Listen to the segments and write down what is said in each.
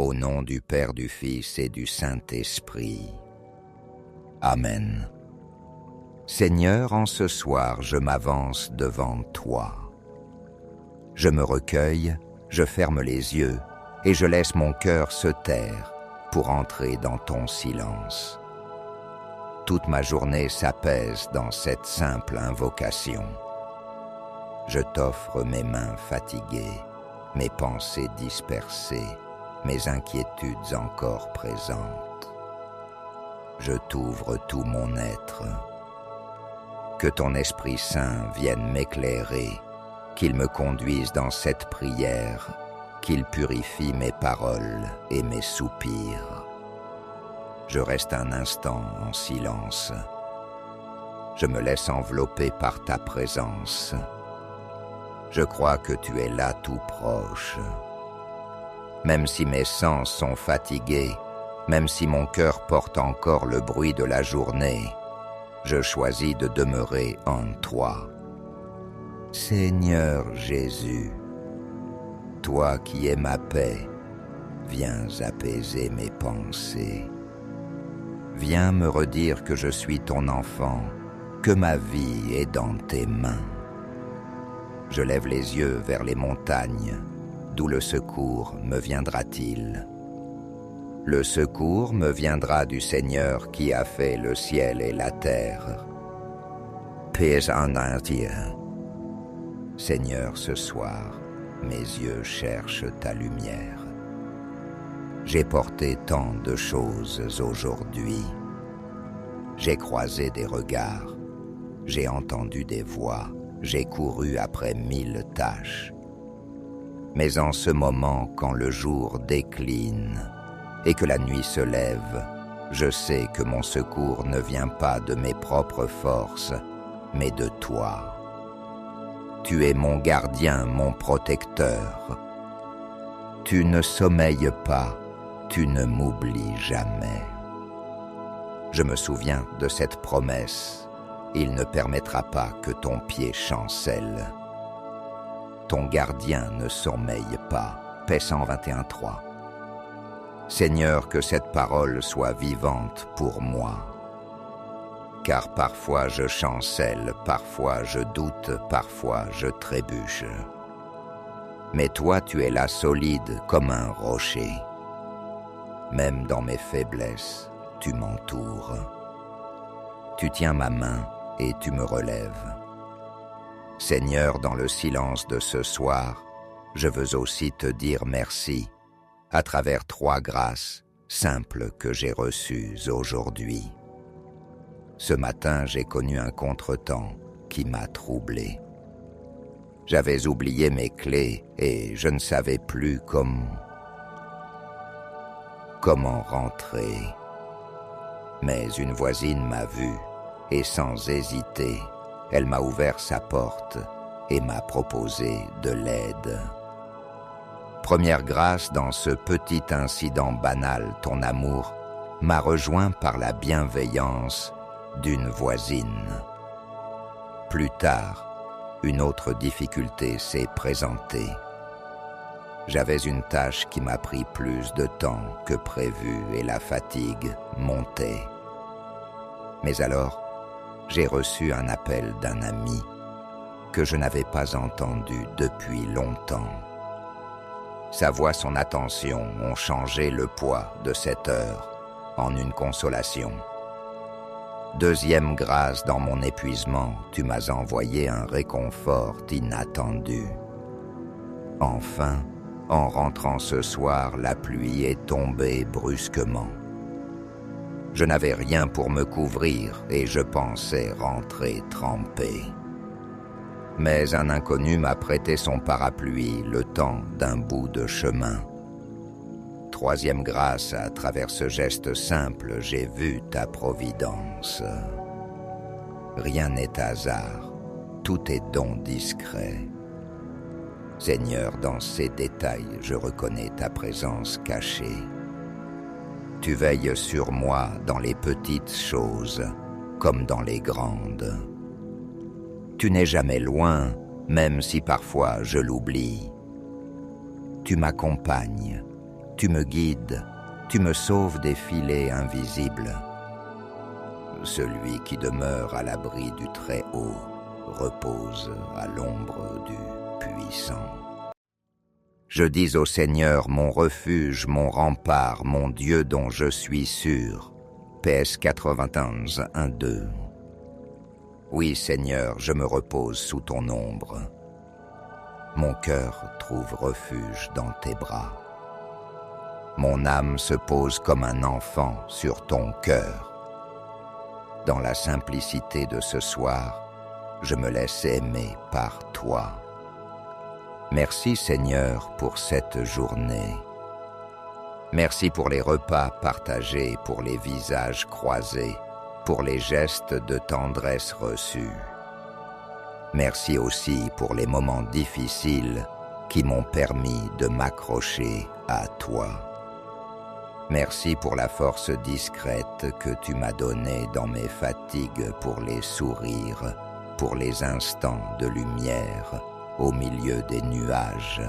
Au nom du Père, du Fils et du Saint-Esprit. Amen. Seigneur, en ce soir, je m'avance devant toi. Je me recueille, je ferme les yeux et je laisse mon cœur se taire pour entrer dans ton silence. Toute ma journée s'apaise dans cette simple invocation. Je t'offre mes mains fatiguées, mes pensées dispersées, mes inquiétudes encore présentes. Je t'ouvre tout mon être. Que ton Esprit Saint vienne m'éclairer, qu'il me conduise dans cette prière, qu'il purifie mes paroles et mes soupirs. Je reste un instant en silence. Je me laisse envelopper par ta présence. Je crois que tu es là tout proche. Même si mes sens sont fatigués, même si mon cœur porte encore le bruit de la journée, je choisis de demeurer en toi. Seigneur Jésus, toi qui es ma paix, viens apaiser mes pensées. Viens me redire que je suis ton enfant, que ma vie est dans tes mains. Je lève les yeux vers les montagnes. D'où le secours me viendra-t-il? Le secours me viendra du Seigneur qui a fait le ciel et la terre. Paix en entier. Seigneur, ce soir, mes yeux cherchent ta lumière. J'ai porté tant de choses aujourd'hui. J'ai croisé des regards, j'ai entendu des voix, j'ai couru après 1000 tâches. Mais en ce moment, quand le jour décline et que la nuit se lève, je sais que mon secours ne vient pas de mes propres forces, mais de toi. Tu es mon gardien, mon protecteur. Tu ne sommeilles pas, tu ne m'oublies jamais. Je me souviens de cette promesse. Il ne permettra pas que ton pied chancelle. Ton gardien ne sommeille pas. Paix 121.3. Seigneur, que cette parole soit vivante pour moi. Car parfois je chancelle, parfois je doute, parfois je trébuche. Mais toi, tu es là solide comme un rocher. Même dans mes faiblesses, tu m'entoures. Tu tiens ma main et tu me relèves. Seigneur, dans le silence de ce soir, je veux aussi te dire merci à travers 3 grâces simples que j'ai reçues aujourd'hui. Ce matin, j'ai connu un contretemps qui m'a troublé. J'avais oublié mes clés et je ne savais plus comment rentrer. Mais une voisine m'a vu et sans hésiter, elle m'a ouvert sa porte et m'a proposé de l'aide. Première grâce dans ce petit incident banal, ton amour m'a rejoint par la bienveillance d'une voisine. Plus tard, une autre difficulté s'est présentée. J'avais une tâche qui m'a pris plus de temps que prévu et la fatigue montait. Mais alors, j'ai reçu un appel d'un ami que je n'avais pas entendu depuis longtemps. Sa voix, son attention ont changé le poids de cette heure en une consolation. Deuxième grâce dans mon épuisement, tu m'as envoyé un réconfort inattendu. Enfin, en rentrant ce soir, la pluie est tombée brusquement. Je n'avais rien pour me couvrir et je pensais rentrer trempé. Mais un inconnu m'a prêté son parapluie le temps d'un bout de chemin. Troisième grâce, à travers ce geste simple, j'ai vu ta providence. Rien n'est hasard, tout est don discret. Seigneur, dans ces détails, je reconnais ta présence cachée. Tu veilles sur moi dans les petites choses, comme dans les grandes. Tu n'es jamais loin, même si parfois je l'oublie. Tu m'accompagnes, tu me guides, tu me sauves des filets invisibles. Celui qui demeure à l'abri du Très-Haut repose à l'ombre du Puissant. Je dis au Seigneur, mon refuge, mon rempart, mon Dieu dont je suis sûr. PS 91, 1-2. Oui, Seigneur, je me repose sous ton ombre. Mon cœur trouve refuge dans tes bras. Mon âme se pose comme un enfant sur ton cœur. Dans la simplicité de ce soir, je me laisse aimer par toi. Merci Seigneur pour cette journée. Merci pour les repas partagés, pour les visages croisés, pour les gestes de tendresse reçus. Merci aussi pour les moments difficiles qui m'ont permis de m'accrocher à toi. Merci pour la force discrète que tu m'as donnée dans mes fatigues, pour les sourires, pour les instants de lumière au milieu des nuages.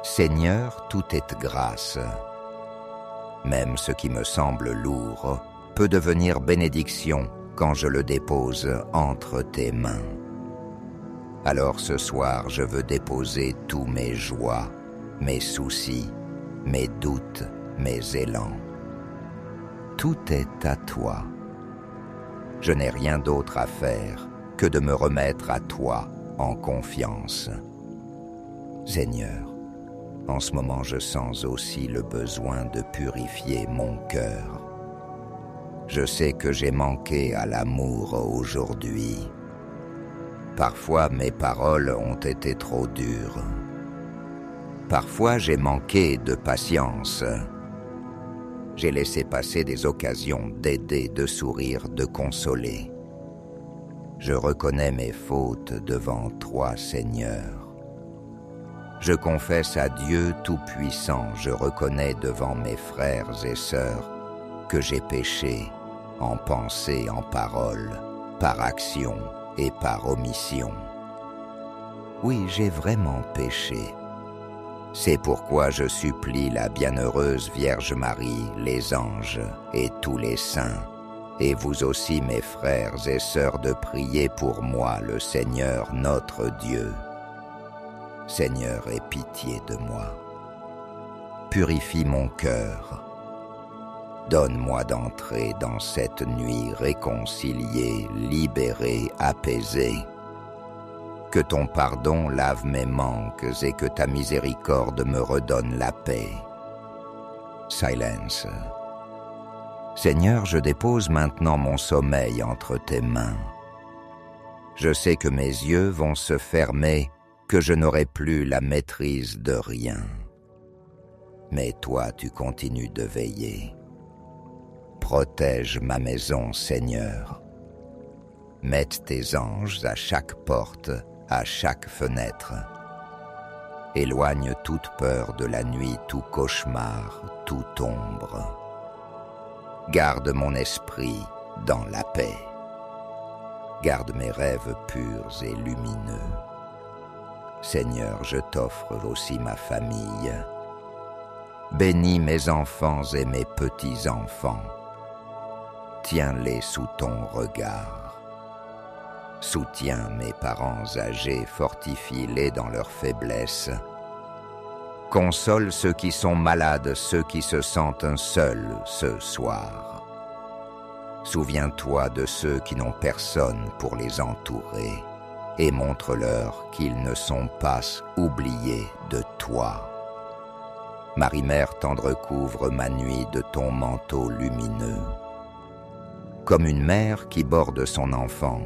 Seigneur, tout est grâce. Même ce qui me semble lourd peut devenir bénédiction quand je le dépose entre tes mains. Alors ce soir, je veux déposer tous mes joies, mes soucis, mes doutes, mes élans. Tout est à toi. Je n'ai rien d'autre à faire que de me remettre à toi en confiance. Seigneur, en ce moment je sens aussi le besoin de purifier mon cœur. Je sais que j'ai manqué à l'amour aujourd'hui. Parfois mes paroles ont été trop dures. Parfois j'ai manqué de patience. J'ai laissé passer des occasions d'aider, de sourire, de consoler. Je reconnais mes fautes devant toi, Seigneur. Je confesse à Dieu Tout-Puissant, je reconnais devant mes frères et sœurs que j'ai péché en pensée, en parole, par action et par omission. Oui, j'ai vraiment péché. C'est pourquoi je supplie la bienheureuse Vierge Marie, les anges et tous les saints, et vous aussi mes frères et sœurs, de prier pour moi le Seigneur notre Dieu. Seigneur, aie pitié de moi. Purifie mon cœur. Donne-moi d'entrer dans cette nuit réconciliée, libérée, apaisée. Que ton pardon lave mes manques et que ta miséricorde me redonne la paix. Silence. Seigneur, je dépose maintenant mon sommeil entre tes mains. Je sais que mes yeux vont se fermer, que je n'aurai plus la maîtrise de rien. Mais toi, tu continues de veiller. Protège ma maison, Seigneur. Mette tes anges à chaque porte, à chaque fenêtre. Éloigne toute peur de la nuit, tout cauchemar, toute ombre. Garde mon esprit dans la paix. Garde mes rêves purs et lumineux. Seigneur, je t'offre aussi ma famille. Bénis mes enfants et mes petits-enfants. Tiens-les sous ton regard. Soutiens mes parents âgés, fortifie-les dans leur faiblesse. Console ceux qui sont malades, ceux qui se sentent seuls ce soir. Souviens-toi de ceux qui n'ont personne pour les entourer et montre-leur qu'ils ne sont pas oubliés de toi. Marie-Mère tendre, couvre ma nuit de ton manteau lumineux. Comme une mère qui borde son enfant,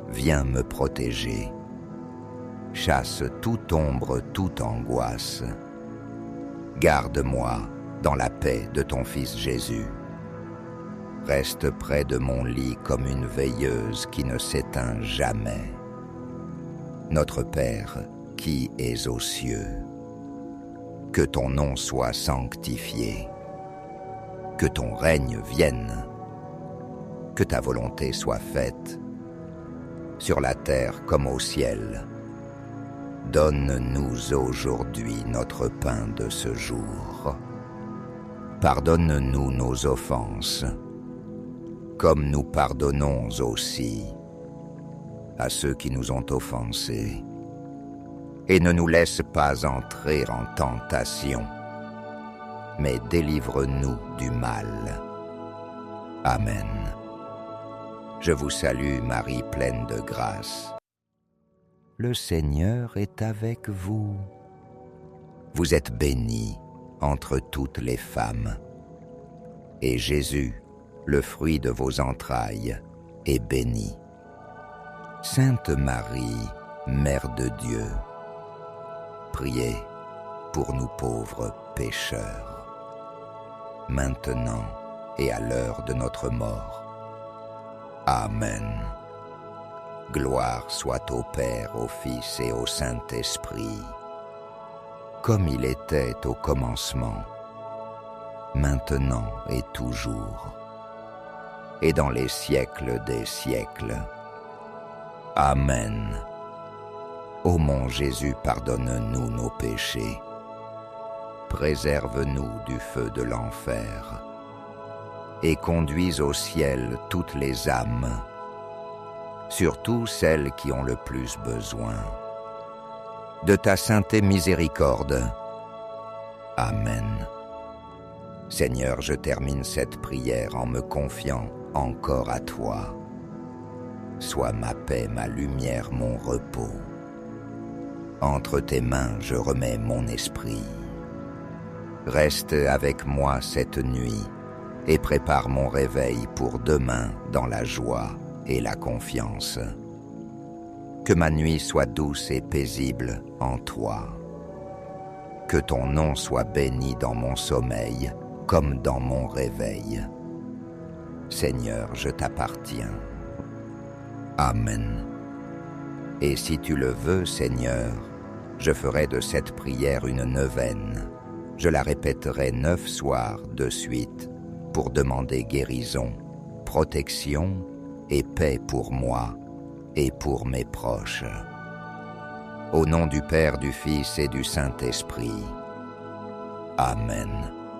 viens me protéger. Chasse toute ombre, toute angoisse. Garde-moi dans la paix de ton Fils Jésus. Reste près de mon lit comme une veilleuse qui ne s'éteint jamais. Notre Père, qui es aux cieux, que ton nom soit sanctifié, que ton règne vienne, que ta volonté soit faite, sur la terre comme au ciel. Donne-nous aujourd'hui notre pain de ce jour. Pardonne-nous nos offenses, comme nous pardonnons aussi à ceux qui nous ont offensés. Et ne nous laisse pas entrer en tentation, mais délivre-nous du mal. Amen. Je vous salue, Marie pleine de grâce. Le Seigneur est avec vous. Vous êtes bénie entre toutes les femmes, et Jésus, le fruit de vos entrailles, est béni. Sainte Marie, Mère de Dieu, priez pour nous pauvres pécheurs, maintenant et à l'heure de notre mort. Amen. Gloire soit au Père, au Fils et au Saint-Esprit, comme il était au commencement, maintenant et toujours, et dans les siècles des siècles. Amen. Ô mon Jésus, pardonne-nous nos péchés, préserve-nous du feu de l'enfer, et conduise au ciel toutes les âmes, surtout celles qui ont le plus besoin de ta sainte miséricorde. Amen. Seigneur, je termine cette prière en me confiant encore à toi. Sois ma paix, ma lumière, mon repos. Entre tes mains, je remets mon esprit. Reste avec moi cette nuit et prépare mon réveil pour demain dans la joie et la confiance. Que ma nuit soit douce et paisible en toi. Que ton nom soit béni dans mon sommeil comme dans mon réveil. Seigneur, je t'appartiens. Amen. Et si tu le veux, Seigneur, je ferai de cette prière une neuvaine. Je la répéterai 9 soirs de suite pour demander guérison, protection et paix pour moi et pour mes proches. Au nom du Père, du Fils et du Saint-Esprit. Amen.